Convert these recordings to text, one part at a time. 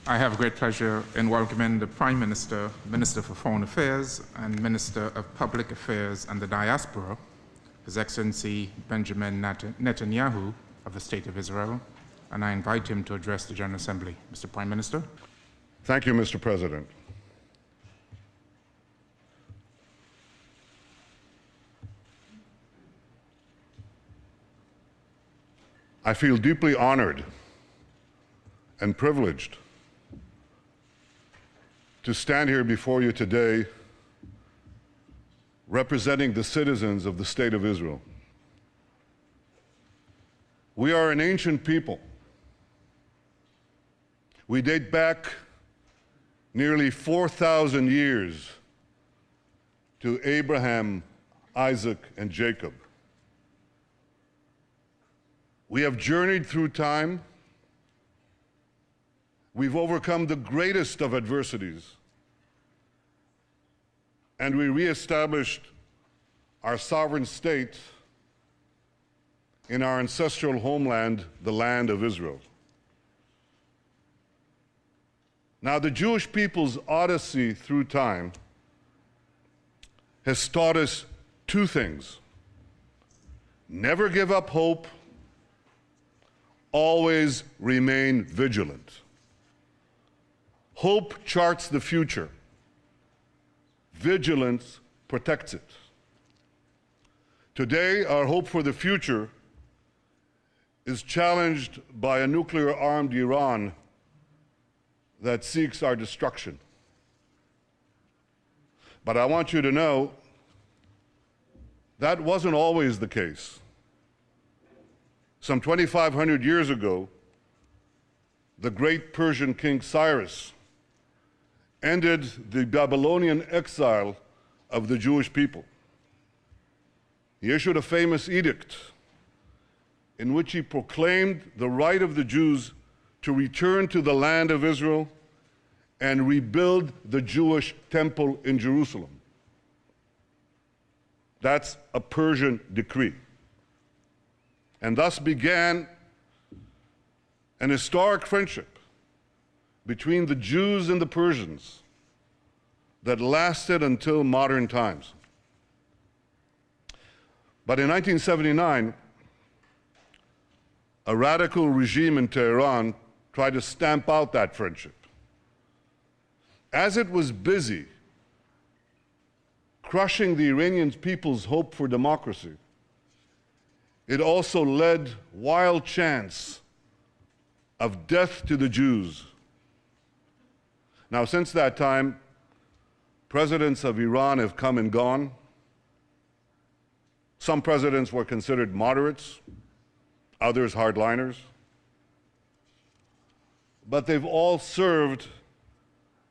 I have great pleasure in welcoming the Prime Minister, Minister for Foreign Affairs, and Minister of Public Affairs and the Diaspora, His Excellency Benjamin Netanyahu of the State of Israel, and I invite him to address the General Assembly. Mr. Prime Minister. Thank you, Mr. President. I feel deeply honored and privileged to stand here before you today representing the citizens of the State of Israel. We are an ancient people. We date back nearly 4,000 years to Abraham, Isaac, and Jacob. We have journeyed through time. We've overcome the greatest of adversities, and we reestablished our sovereign state in our ancestral homeland, the land of Israel. Now, the Jewish people's odyssey through time has taught us two things: never give up hope, always remain vigilant. Hope charts the future. Vigilance protects it. Today, our hope for the future is challenged by a nuclear-armed Iran that seeks our destruction. But I want you to know that wasn't always the case. Some 2,500 years ago, the great Persian king Cyrus ended the Babylonian exile of the Jewish people. He issued a famous edict in which he proclaimed the right of the Jews to return to the land of Israel and rebuild the Jewish temple in Jerusalem. That's a Persian decree. And thus began an historic friendship between the Jews and the Persians that lasted until modern times. But in 1979, a radical regime in Tehran tried to stamp out that friendship. As it was busy crushing the Iranian people's hope for democracy, it also led wild chants of death to the Jews. Now, since that time, presidents of Iran have come and gone. Some presidents were considered moderates, others hardliners. But they've all served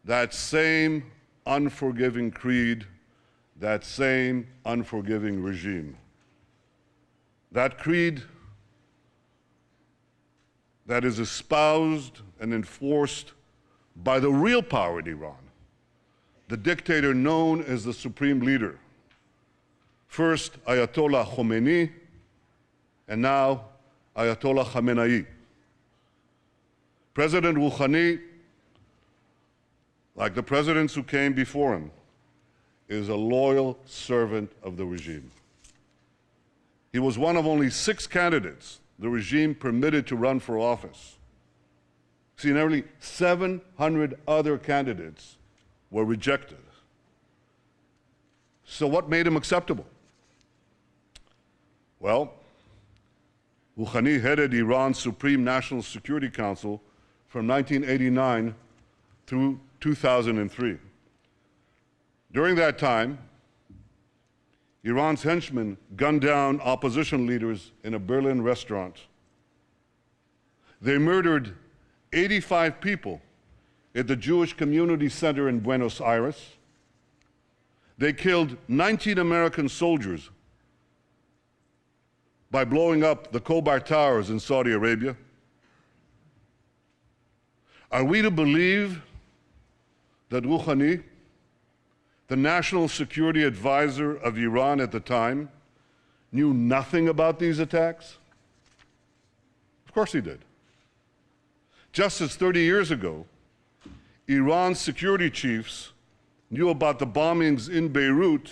that same unforgiving creed, that same unforgiving regime. That creed that is espoused and enforced by the real power in Iran, the dictator known as the supreme leader. First Ayatollah Khomeini, and now Ayatollah Khamenei. President Rouhani, like the presidents who came before him, is a loyal servant of the regime. He was one of only 6 candidates the regime permitted to run for office. See, nearly 700 other candidates were rejected. So what made him acceptable? Well, Rouhani headed Iran's Supreme National Security Council from 1989 through 2003. During that time, Iran's henchmen gunned down opposition leaders in a Berlin restaurant. They murdered 85 people at the Jewish Community Center in Buenos Aires. They killed 19 American soldiers by blowing up the Khobar Towers in Saudi Arabia. Are we to believe that Rouhani, the national security advisor of Iran at the time, knew nothing about these attacks? Of course he did. Just as 30 years ago, Iran's security chiefs knew about the bombings in Beirut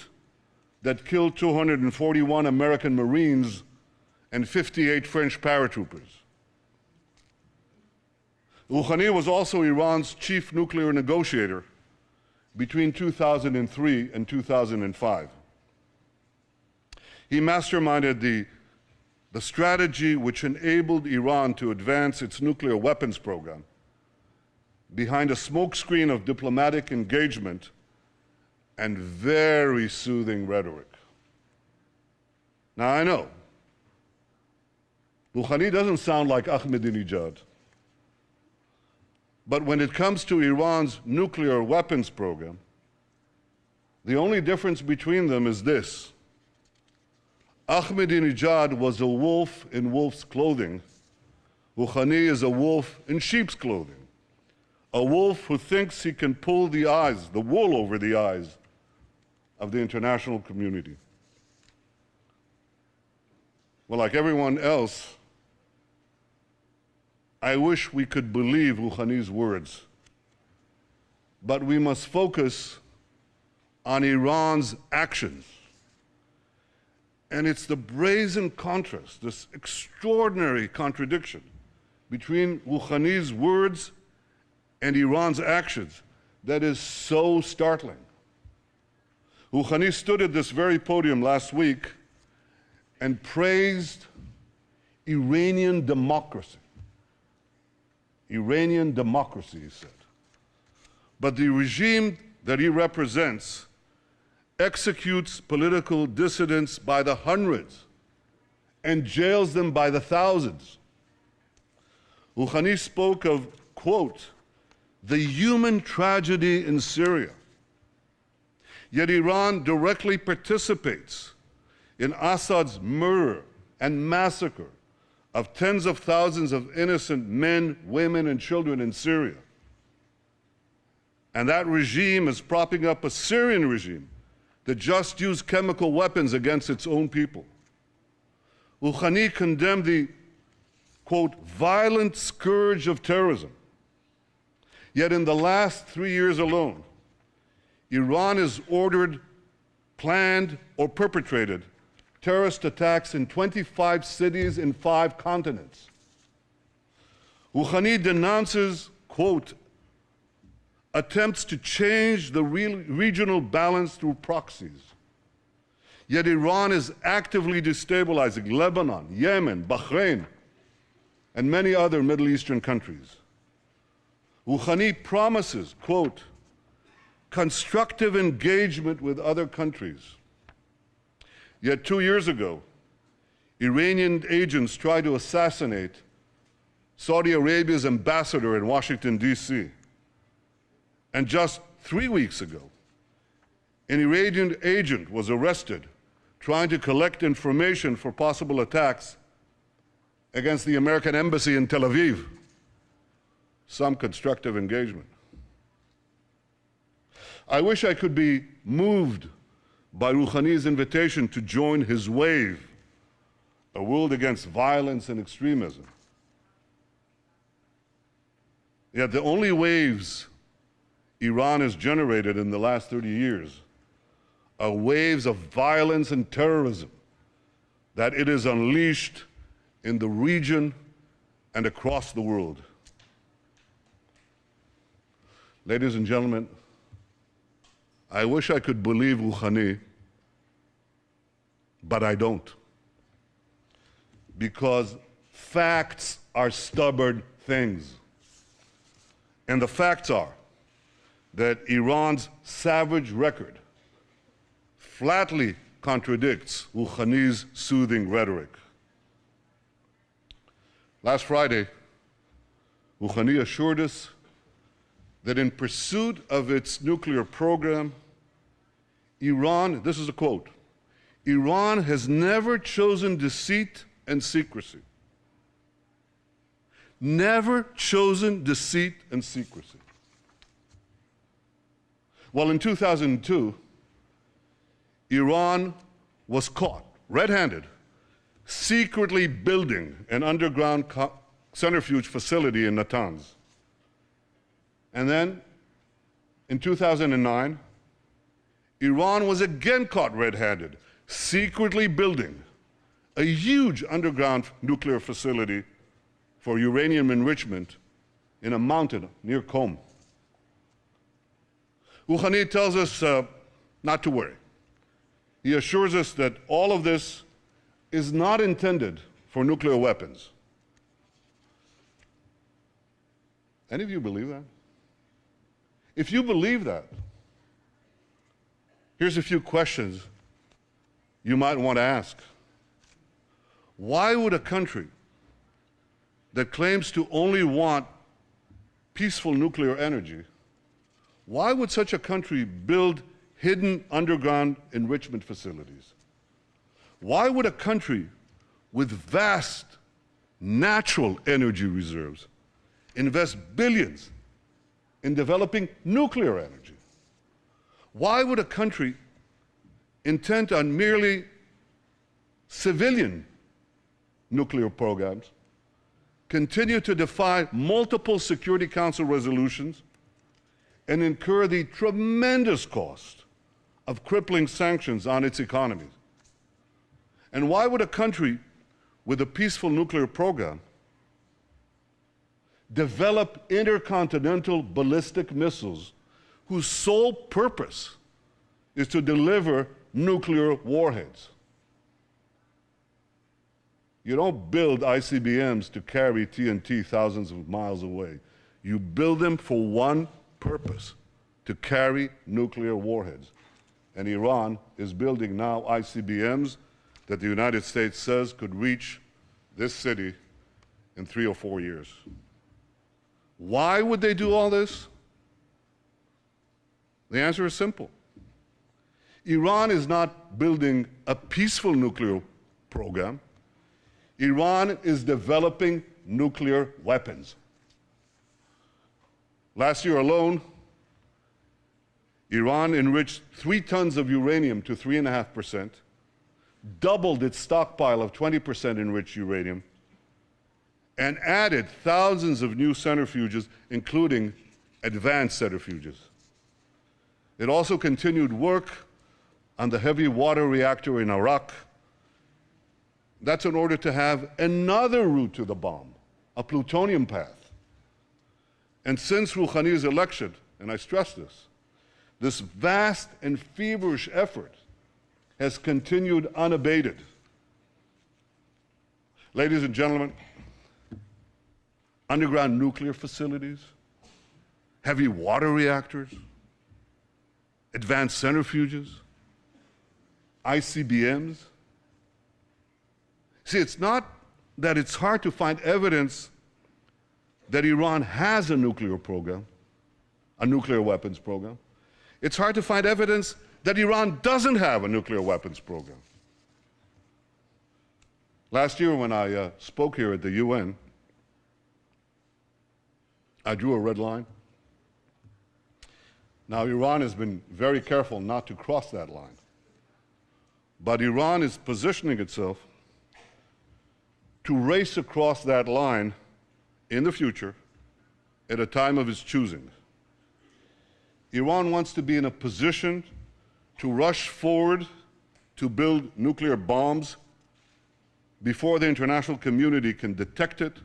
that killed 241 American Marines and 58 French paratroopers. Rouhani was also Iran's chief nuclear negotiator between 2003 and 2005. He masterminded the strategy which enabled Iran to advance its nuclear weapons program behind a smokescreen of diplomatic engagement and very soothing rhetoric. Now, I know Rouhani doesn't sound like Ahmadinejad, but when it comes to Iran's nuclear weapons program, the only difference between them is this: Ahmadinejad was a wolf in wolf's clothing. Rouhani is a wolf in sheep's clothing, a wolf who thinks he can pull the wool over the eyes of the international community. Well, like everyone else, I wish we could believe Rouhani's words, but we must focus on Iran's actions. And it's the brazen contrast, this extraordinary contradiction between Rouhani's words and Iran's actions that is so startling. Rouhani stood at this very podium last week and praised Iranian democracy. Iranian democracy, he said. But the regime that he represents executes political dissidents by the hundreds and jails them by the thousands. Rouhani spoke of, quote, the human tragedy in Syria. Yet Iran directly participates in Assad's murder and massacre of tens of thousands of innocent men, women, and children in Syria. And that regime is propping up a Syrian regime that just used chemical weapons against its own people. Rouhani condemned the, quote, violent scourge of terrorism. Yet in the last 3 years alone, Iran has ordered, planned, or perpetrated terrorist attacks in 25 cities in 5 continents. Rouhani denounces, quote, attempts to change the regional balance through proxies. Yet Iran is actively destabilizing Lebanon, Yemen, Bahrain, and many other Middle Eastern countries. Rouhani promises, quote, constructive engagement with other countries. Yet 2 years ago, Iranian agents tried to assassinate Saudi Arabia's ambassador in Washington, D.C. And just 3 weeks ago, an Iranian agent was arrested trying to collect information for possible attacks against the American embassy in Tel Aviv. Some constructive engagement. I wish I could be moved by Rouhani's invitation to join his wave, a world against violence and extremism. Yet the only waves Iran has generated in the last 30 years are waves of violence and terrorism that it has unleashed in the region and across the world. Ladies and gentlemen, I wish I could believe Rouhani, but I don't. Because facts are stubborn things. And the facts are that Iran's savage record flatly contradicts Rouhani's soothing rhetoric. Last Friday, Rouhani assured us that in pursuit of its nuclear program, Iran, this is a quote, Iran has never chosen deceit and secrecy. Never chosen deceit and secrecy. Well, in 2002, Iran was caught red-handed, secretly building an underground centrifuge facility in Natanz. And then, In 2009, Iran was again caught red-handed, secretly building a huge underground nuclear facility for uranium enrichment in a mountain near Qom. Rouhani tells us not to worry. He assures us that all of this is not intended for nuclear weapons. Any of you believe that? If you believe that, here's a few questions you might want to ask. Why would a country that claims to only want peaceful nuclear energy, why would such a country build hidden underground enrichment facilities? Why would a country with vast natural energy reserves invest billions in developing nuclear energy? Why would a country intent on merely civilian nuclear programs continue to defy multiple Security Council resolutions and incur the tremendous cost of crippling sanctions on its economies? And why would a country with a peaceful nuclear program develop intercontinental ballistic missiles whose sole purpose is to deliver nuclear warheads? You don't build ICBMs to carry TNT thousands of miles away. You build them for one purpose, to carry nuclear warheads. And Iran is building now ICBMs that the United States says could reach this city in 3 or 4 years. Why would they do all this? The answer is simple. Iran is not building a peaceful nuclear program. Iran is developing nuclear weapons. Last year alone, Iran enriched 3 tons of uranium to 3.5%, doubled its stockpile of 20% enriched uranium, and added thousands of new centrifuges, including advanced centrifuges. It also continued work on the heavy water reactor in Iraq. That's in order to have another route to the bomb, a plutonium path. And since Rouhani's election, and I stress this vast and feverish effort has continued unabated. Ladies and gentlemen, underground nuclear facilities, heavy water reactors, advanced centrifuges, ICBMs. See, it's not that it's hard to find evidence that Iran has a nuclear program, a nuclear weapons program. It's hard to find evidence that Iran doesn't have a nuclear weapons program. Last year when I spoke here at the UN, I drew a red line. Now, Iran has been very careful not to cross that line. But Iran is positioning itself to race across that line in the future at a time of its choosing. Iran wants to be in a position to rush forward to build nuclear bombs before the international community can detect it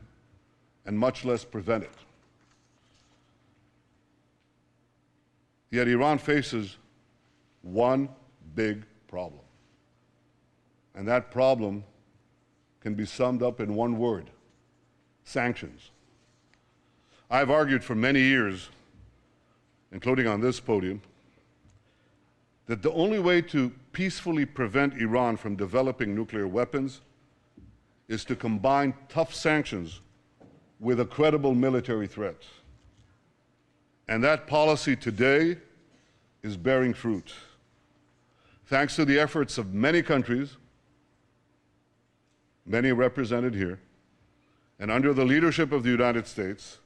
and much less prevent it. Yet Iran faces one big problem. And that problem can be summed up in one word: sanctions. I've argued for many years, including on this podium, that the only way to peacefully prevent Iran from developing nuclear weapons is to combine tough sanctions with a credible military threat. And that policy today is bearing fruit. Thanks to the efforts of many countries, many represented here, and under the leadership of the United States,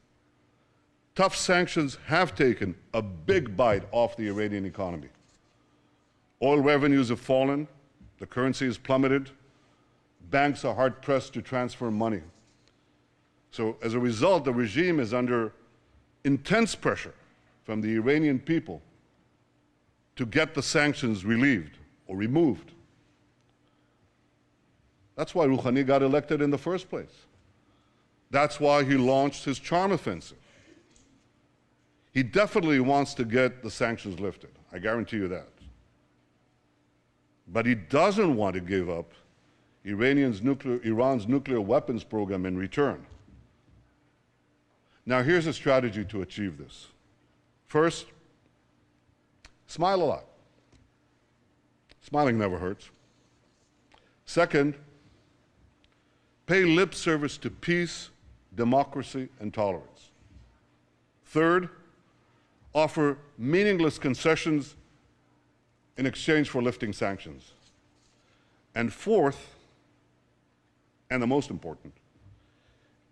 tough sanctions have taken a big bite off the Iranian economy. Oil revenues have fallen, the currency has plummeted, banks are hard-pressed to transfer money. So as a result, the regime is under intense pressure from the Iranian people to get the sanctions relieved or removed. That's why Rouhani got elected in the first place. That's why he launched his charm offensive. He definitely wants to get the sanctions lifted. I guarantee you that. But he doesn't want to give up Iran's nuclear weapons program in return. Now, here's a strategy to achieve this. First, smile a lot. Smiling never hurts. Second, pay lip service to peace, democracy, and tolerance. Third, offer meaningless concessions in exchange for lifting sanctions. And fourth, and the most important,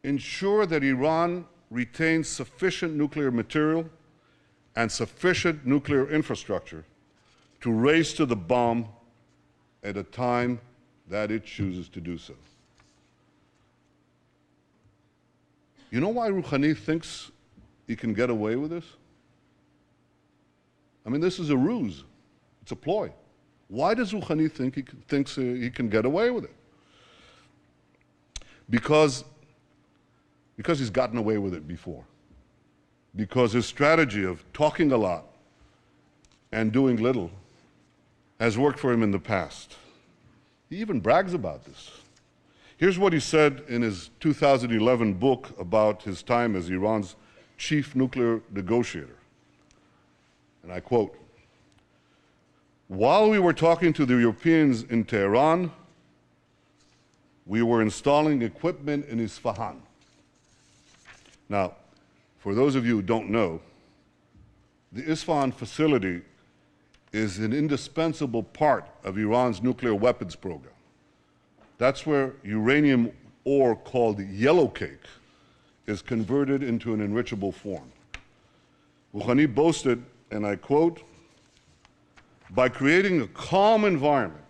ensure that Iran retains sufficient nuclear material and sufficient nuclear infrastructure to race to the bomb at a time that it chooses to do so. You know why Rouhani thinks he can get away with this? I mean, this is a ruse. It's a ploy. Why does Rouhani think thinks he can get away with it? Because he's gotten away with it before. Because his strategy of talking a lot and doing little has worked for him in the past. He even brags about this. Here's what he said in his 2011 book about his time as Iran's chief nuclear negotiator. And I quote, "While we were talking to the Europeans in Tehran, we were installing equipment in Isfahan." Now, for those of you who don't know, the Isfahan facility is an indispensable part of Iran's nuclear weapons program. That's where uranium ore called yellow cake is converted into an enrichable form. Rouhani boasted, and I quote, "By creating a calm environment,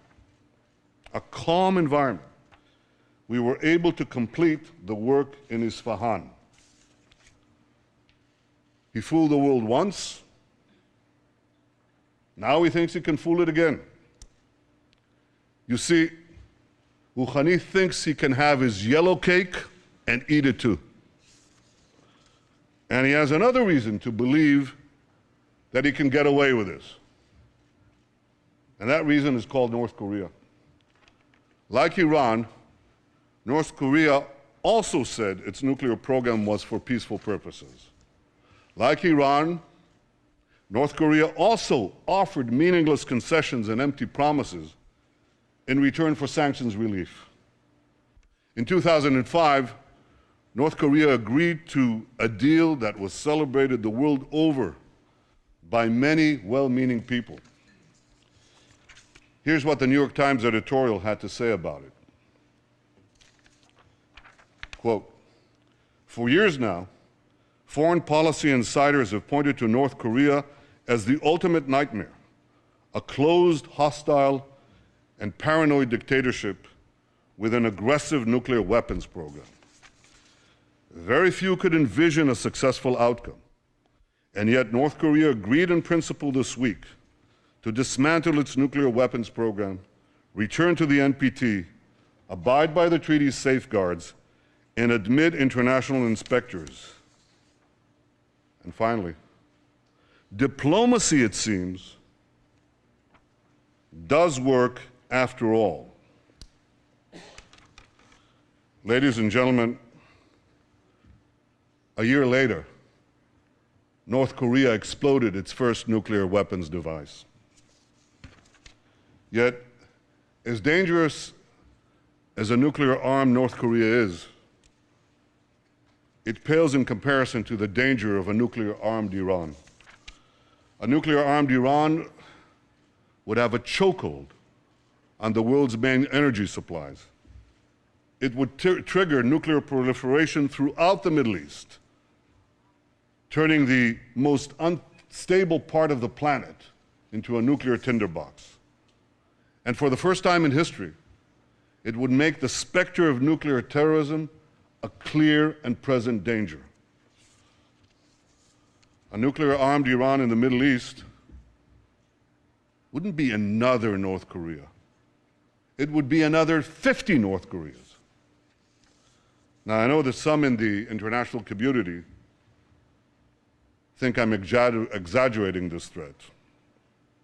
we were able to complete the work in Isfahan." He fooled the world once. Now he thinks he can fool it again. You see, Rouhani thinks he can have his yellow cake and eat it too. And he has another reason to believe that he can get away with this. And that reason is called North Korea. Like Iran, North Korea also said its nuclear program was for peaceful purposes. Like Iran, North Korea also offered meaningless concessions and empty promises in return for sanctions relief. In 2005, North Korea agreed to a deal that was celebrated the world over by many well-meaning people. Here's what the New York Times editorial had to say about it. Quote, "For years now, foreign policy insiders have pointed to North Korea as the ultimate nightmare, a closed, hostile, and paranoid dictatorship with an aggressive nuclear weapons program. Very few could envision a successful outcome, and yet North Korea agreed in principle this week to dismantle its nuclear weapons program, return to the NPT, abide by the treaty's safeguards, and admit international inspectors. And finally, diplomacy, it seems, does work after all." Ladies and gentlemen, a year later, North Korea exploded its first nuclear weapons device. Yet, as dangerous as a nuclear-armed North Korea is, it pales in comparison to the danger of a nuclear-armed Iran. A nuclear-armed Iran would have a chokehold on the world's main energy supplies. It would trigger nuclear proliferation throughout the Middle East, turning the most unstable part of the planet into a nuclear tinderbox. And for the first time in history, it would make the specter of nuclear terrorism a clear and present danger. A nuclear-armed Iran in the Middle East wouldn't be another North Korea. It would be another 50 North Koreas. Now, I know that some in the international community think I'm exaggerating this threat.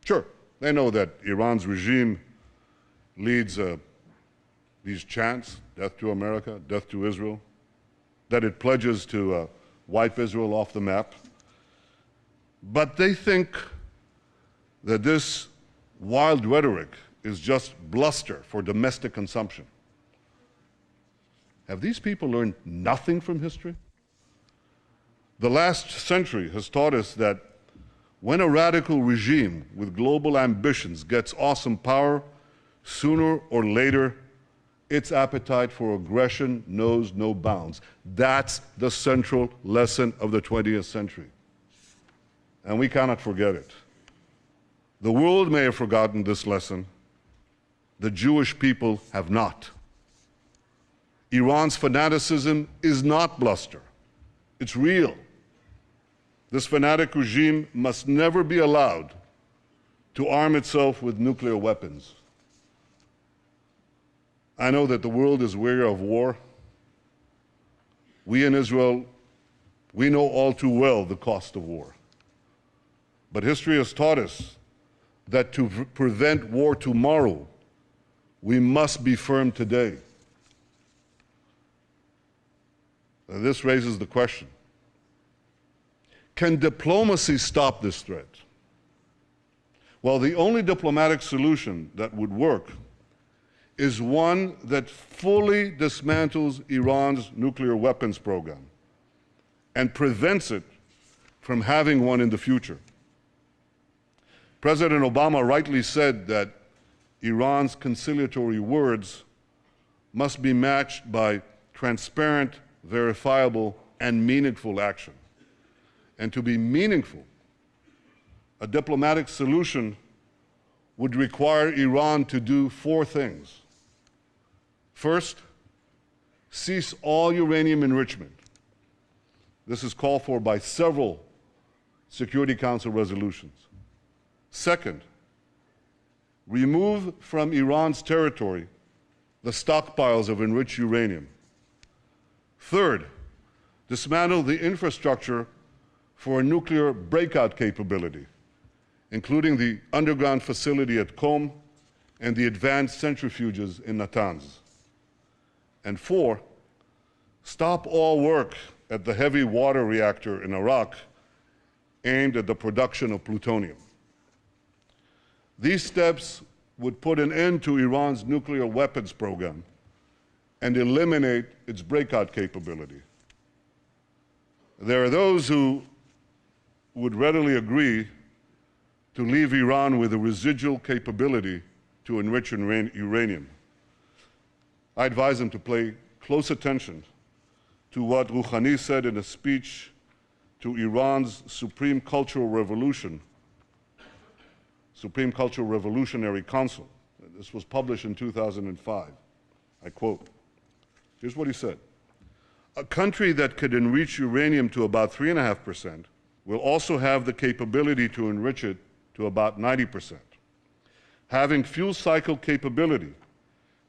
Sure, they know that Iran's regime leads these chants, death to America, death to Israel, that it pledges to wipe Israel off the map. But they think that this wild rhetoric is just bluster for domestic consumption. Have these people learned nothing from history? The last century has taught us that when a radical regime with global ambitions gets awesome power, sooner or later, its appetite for aggression knows no bounds. That's the central lesson of the 20th century. And we cannot forget it. The world may have forgotten this lesson. The Jewish people have not. Iran's fanaticism is not bluster. It's real. This fanatic regime must never be allowed to arm itself with nuclear weapons. I know that the world is weary of war. We in Israel, we know all too well the cost of war. But history has taught us that to prevent war tomorrow, we must be firm today. This raises the question, can diplomacy stop this threat? Well, the only diplomatic solution that would work is one that fully dismantles Iran's nuclear weapons program and prevents it from having one in the future. President Obama rightly said that Iran's conciliatory words must be matched by transparent, verifiable, and meaningful action. And to be meaningful, a diplomatic solution would require Iran to do 4 things. First, cease all uranium enrichment. This is called for by several Security Council resolutions. Second, remove from Iran's territory the stockpiles of enriched uranium. Third, dismantle the infrastructure for a nuclear breakout capability, including the underground facility at Qom and the advanced centrifuges in Natanz. And 4, stop all work at the heavy water reactor in Iraq aimed at the production of plutonium. These steps would put an end to Iran's nuclear weapons program and eliminate its breakout capability. There are those who would readily agree to leave Iran with a residual capability to enrich uranium. I advise them to pay close attention to what Rouhani said in a speech to Iran's Supreme Cultural Revolutionary Council. This was published in 2005. I quote, here's what he said. A country that could enrich uranium to about 3.5% will also have the capability to enrich it to about 90%. Having fuel cycle capability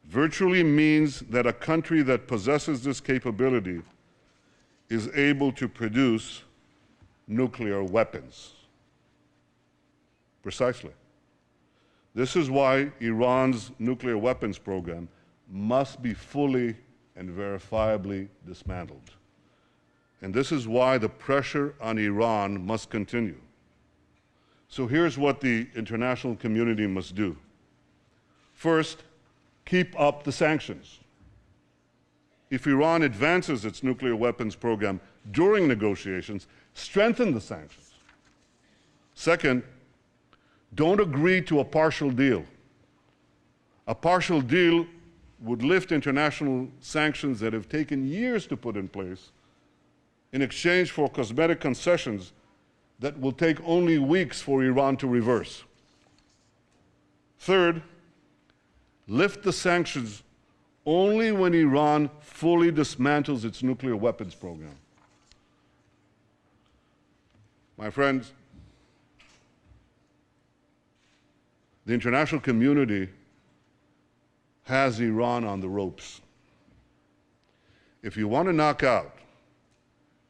virtually means that a country that possesses this capability is able to produce nuclear weapons. Precisely. This is why Iran's nuclear weapons program must be fully and verifiably dismantled. And this is why the pressure on Iran must continue. So here's what the international community must do. First, keep up the sanctions. If Iran advances its nuclear weapons program during negotiations, strengthen the sanctions. Second, don't agree to a partial deal. A partial deal would lift international sanctions that have taken years to put in place in exchange for cosmetic concessions that will take only weeks for Iran to reverse. Third, lift the sanctions only when Iran fully dismantles its nuclear weapons program. My friends, the international community has Iran on the ropes. If you want to knock out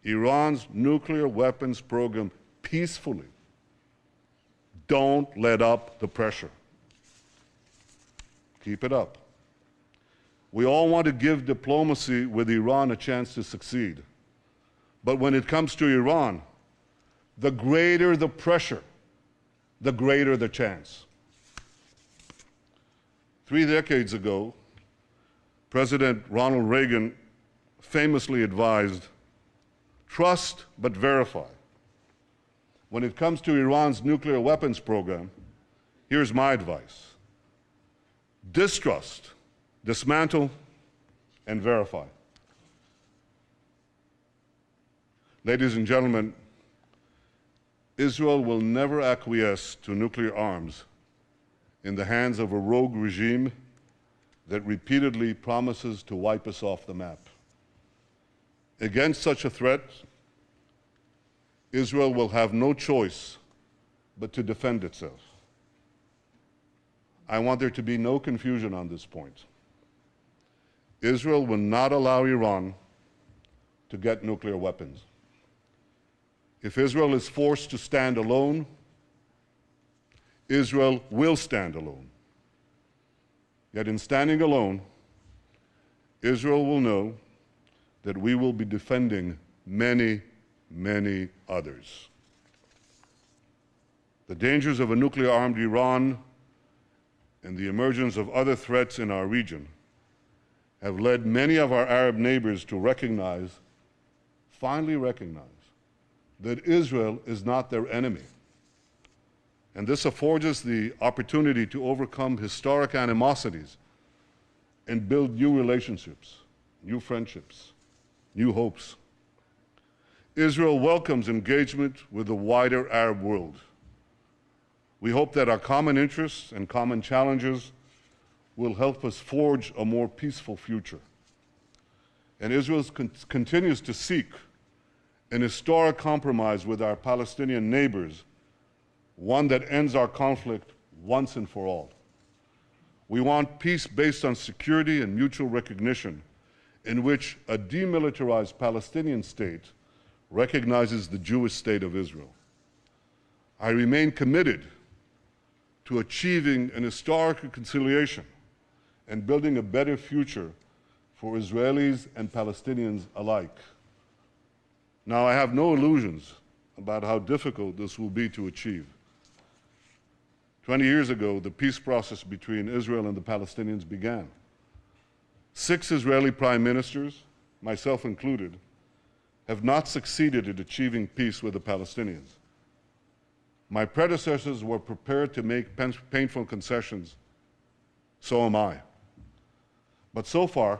Iran's nuclear weapons program peacefully, don't let up the pressure. Keep it up. We all want to give diplomacy with Iran a chance to succeed. But when it comes to Iran, the greater the pressure, the greater the chance. 3 decades ago, President Ronald Reagan famously advised, trust but verify. When it comes to Iran's nuclear weapons program, here's my advice. Distrust, dismantle, and verify. Ladies and gentlemen, Israel will never acquiesce to nuclear arms in the hands of a rogue regime that repeatedly promises to wipe us off the map. Against such a threat, Israel will have no choice but to defend itself. I want there to be no confusion on this point. Israel will not allow Iran to get nuclear weapons. If Israel is forced to stand alone, Israel will stand alone. Yet in standing alone, Israel will know that we will be defending many, many others. The dangers of a nuclear-armed Iran and the emergence of other threats in our region have led many of our Arab neighbors to recognize, finally recognize, that Israel is not their enemy. And this affords us the opportunity to overcome historic animosities and build new relationships, new friendships, new hopes. Israel welcomes engagement with the wider Arab world. We hope that our common interests and common challenges will help us forge a more peaceful future. And Israel continues to seek an historic compromise with our Palestinian neighbors, one that ends our conflict once and for all. We want peace based on security and mutual recognition, in which a demilitarized Palestinian state recognizes the Jewish state of Israel. I remain committed to achieving an historic reconciliation and building a better future for Israelis and Palestinians alike. Now, I have no illusions about how difficult this will be to achieve. 20 years ago, the peace process between Israel and the Palestinians began. 6 Israeli prime ministers, myself included, have not succeeded in achieving peace with the Palestinians. My predecessors were prepared to make painful concessions. So am I. But so far,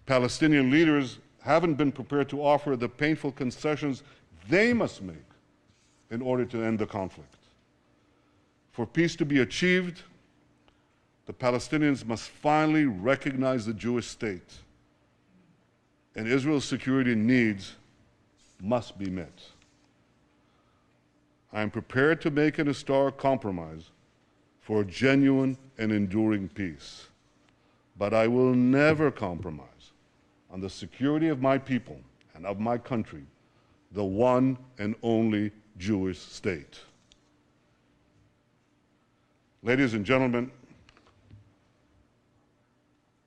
Palestinian leaders haven't been prepared to offer the painful concessions they must make in order to end the conflict. For peace to be achieved, the Palestinians must finally recognize the Jewish state, and Israel's security needs must be met. I am prepared to make an historic compromise for a genuine and enduring peace, but I will never compromise on the security of my people and of my country, the one and only Jewish state. Ladies and gentlemen,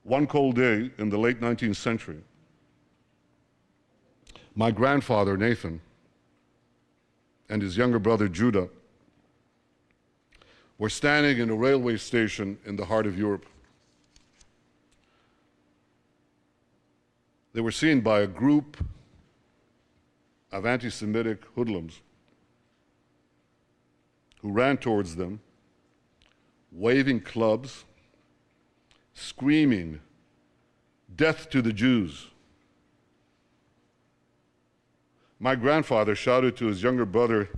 one cold day in the late 19th century, my grandfather, Nathan, and his younger brother, Judah, were standing in a railway station in the heart of Europe. They were seen by a group of anti-Semitic hoodlums who ran towards them, waving clubs, screaming, "Death to the Jews." My grandfather shouted to his younger brother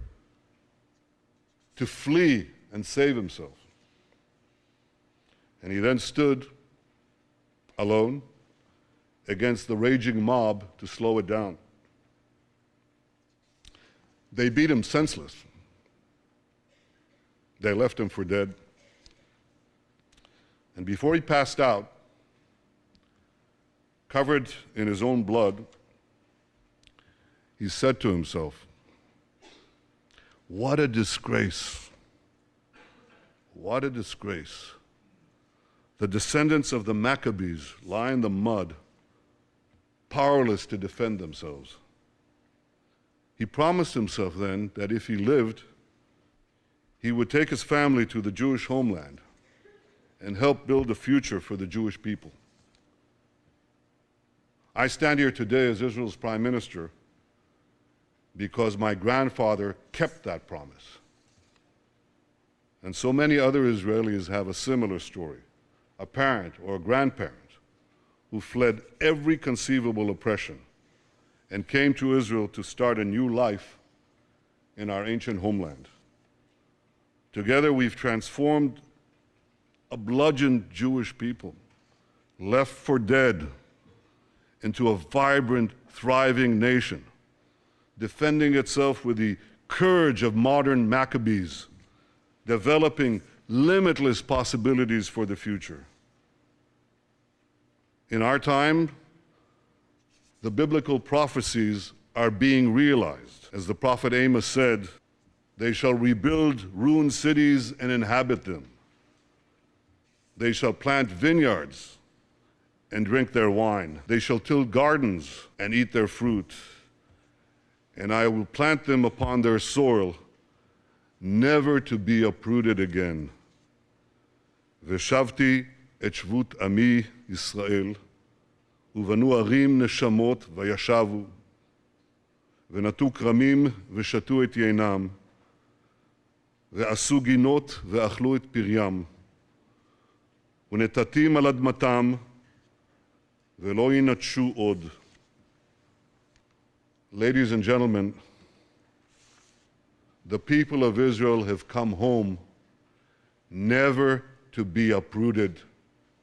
to flee and save himself. And he then stood alone against the raging mob to slow it down. They beat him senseless. They left him for dead. And before he passed out, covered in his own blood, he said to himself, "What a disgrace! What a disgrace. The descendants of the Maccabees lie in the mud, powerless to defend themselves." He promised himself then that if he lived, he would take his family to the Jewish homeland and help build a future for the Jewish people. I stand here today as Israel's Prime Minister because my grandfather kept that promise. And so many other Israelis have a similar story, a parent or a grandparent who fled every conceivable oppression and came to Israel to start a new life in our ancient homeland. Together we've transformed a bludgeoned Jewish people, left for dead, into a vibrant, thriving nation, defending itself with the courage of modern Maccabees, developing limitless possibilities for the future. In our time, the biblical prophecies are being realized. As the prophet Amos said, "They shall rebuild ruined cities and inhabit them. They shall plant vineyards and drink their wine. They shall till gardens and eat their fruit. And I will plant them upon their soil, never to be uprooted again. Veshavti et shvut ami Yisrael, ובנו ערים נשמות וישבו, ונטעו כרמים ושתו את יינם, ועשו גינות ואכלו את פריים, ונטעתים על אדמתם, ולא ינטשו עוד." Ladies and gentlemen, the people of Israel have come home never to be uprooted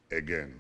again.